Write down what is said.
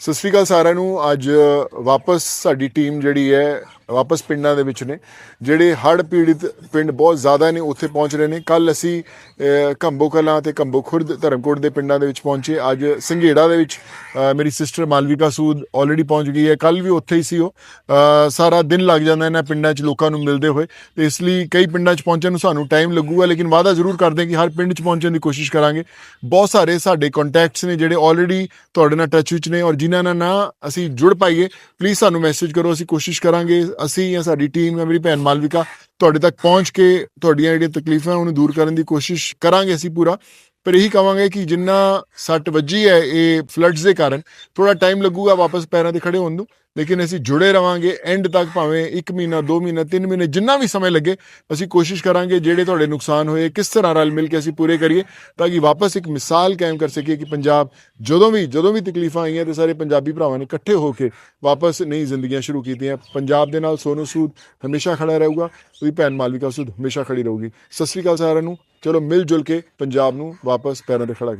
ਸਤਿ ਸ਼੍ਰੀ ਅਕਾਲ ਸਾਰਿਆਂ ਨੂੰ। ਅੱਜ ਵਾਪਸ ਸਾਡੀ ਟੀਮ ਜਿਹੜੀ ਹੈ ਵਾਪਸ ਪਿੰਡਾਂ ਦੇ ਵਿੱਚ ਨੇ, ਜਿਹੜੇ ਹੜ੍ਹ ਪੀੜਿਤ ਪਿੰਡ ਬਹੁਤ ਜ਼ਿਆਦਾ ਨੇ ਉੱਥੇ ਪਹੁੰਚ ਰਹੇ ਨੇ। ਕੱਲ ਅਸੀਂ ਕੰਬੋ ਕਲਾਂ ਤੇ ਕੰਬੋ ਖੁਰਦ ਧਰਮਕੋਟ ਦੇ ਪਿੰਡਾਂ ਦੇ ਵਿੱਚ ਪਹੁੰਚੇ। ਅੱਜ ਸੰਘੇੜਾ ਦੇ ਵਿੱਚ ਮੇਰੀ ਸਿਸਟਰ ਮਾਲਵਿਕਾ ਸੂਦ ਆਲਰੇਡੀ ਪਹੁੰਚ ਗਈ ਹੈ। ਕੱਲ ਵੀ ਉੱਥੇ ਹੀ ਸੀ ਉਹ। ਸਾਰਾ ਦਿਨ ਲੱਗ ਜਾਂਦਾ ਇਹਨਾਂ ਪਿੰਡਾਂ 'ਚ ਲੋਕਾਂ ਨੂੰ ਮਿਲਦੇ ਹੋਏ, ਤੇ ਇਸ ਲਈ ਕਈ ਪਿੰਡਾਂ 'ਚ ਪਹੁੰਚਣ ਨੂੰ ਸਾਨੂੰ ਟਾਈਮ ਲੱਗੂਗਾ, ਲੇਕਿਨ ਵਾਅਦਾ ਜ਼ਰੂਰ ਕਰਦੇ ਹਾਂ ਕਿ ਹਰ ਪਿੰਡ 'ਚ ਪਹੁੰਚਣ ਦੀ ਕੋਸ਼ਿਸ਼ ਕਰਾਂਗੇ। ਬਹੁਤ ਸਾਰੇ ਸਾਡੇ ਕੰਟੈਕਟਸ ਨੇ ਜਿਹੜੇ ਆਲਰੇਡੀ ਤੁਹਾਡੇ ਨਾਲ ਟੱਚ ਵਿੱਚ ਨੇ, ਔਰ ਜਿਨ੍ਹਾਂ ਨਾਲ ਨਾ ਅਸੀਂ ਜੁੜ ਪਾਈਏ, ਪਲੀਜ਼ ਸਾਨੂੰ ਮੈਸੇਜ ਕਰੋ। ਅਸੀਂ ਕੋਸ਼ਿਸ਼ ਕਰਾਂਗੇ, ਅਸੀਂ ਜਾਂ ਸਾਡੀ ਟੀਮ ਜਾਂ ਮੇਰੀ ਭੈਣ ਮਾਲਵਿਕਾ ਤੁਹਾਡੇ ਤੱਕ ਪਹੁੰਚ ਕੇ ਤੁਹਾਡੀਆਂ ਜਿਹੜੀਆਂ ਤਕਲੀਫਾਂ ਉਹਨੂੰ ਦੂਰ ਕਰਨ ਦੀ ਕੋਸ਼ਿਸ਼ ਕਰਾਂਗੇ ਅਸੀਂ ਪੂਰਾ। ਪਰ ਇਹੀ ਕਹਾਂਗੇ ਕਿ ਜਿੰਨਾ ਸੱਟ ਵੱਜੀ ਹੈ ਇਹ ਫਲੱਡਸ ਦੇ ਕਾਰਨ, ਥੋੜਾ ਟਾਈਮ ਲੱਗੂਗਾ ਵਾਪਸ ਪੈਰਾਂ ਤੇ ਖੜੇ ਹੋਣ ਨੂੰ, ਲੇਕਿਨ ਅਸੀਂ ਜੁੜੇ ਰਵਾਂਗੇ ਐਂਡ ਤੱਕ। ਭਾਵੇਂ 1 ਮਹੀਨਾ 2 ਮਹੀਨਾ 3 ਮਹੀਨੇ ਜਿੰਨਾ ਵੀ ਸਮੇਂ ਲੱਗੇ, ਅਸੀਂ ਕੋਸ਼ਿਸ਼ ਕਰਾਂਗੇ ਜਿਹੜੇ ਤੁਹਾਡੇ ਨੁਕਸਾਨ ਹੋਏ ਕਿਸ ਤਰ੍ਹਾਂ ਰਲ ਮਿਲ ਕੇ ਅਸੀਂ ਪੂਰੇ ਕਰੀਏ, ਤਾਂ ਕਿ ਵਾਪਸ ਇੱਕ ਮਿਸਾਲ ਕਾਇਮ ਕਰ ਸਕੀਏ ਕਿ ਪੰਜਾਬ ਜਦੋਂ ਵੀ ਤਕਲੀਫਾਂ ਆਈਆਂ ਤੇ ਸਾਰੇ ਪੰਜਾਬੀ ਭਰਾਵਾਂ ਨੇ ਇਕੱਠੇ ਹੋ ਕੇ ਵਾਪਸ ਨਈ ਜ਼ਿੰਦਗੀਆਂ ਸ਼ੁਰੂ ਕੀਤੀਆਂ। ਪੰਜਾਬ ਦੇ ਨਾਲ ਸੋਨੂ ਸੂਦ ਹਮੇਸ਼ਾ ਖੜਾ ਰਹੂਗਾ, ਉਹਦੀ ਭੈਣ ਮਾਲਵਿਕਾ ਸੂਦ ਹਮੇਸ਼ਾ ਖੜੀ ਰਹੂਗੀ। ਸਤਿ ਸ਼੍ਰੀ ਅਕਾਲ ਸਾਰਿਆਂ ਨੂੰ। ਚਲੋ ਮਿਲ ਜੁਲ ਕੇ ਪੰਜਾਬ ਨੂੰ ਵਾਪਸ ਪੈਰਾਂ ਤੇ ਖੜਾ ਕਰੀਏ।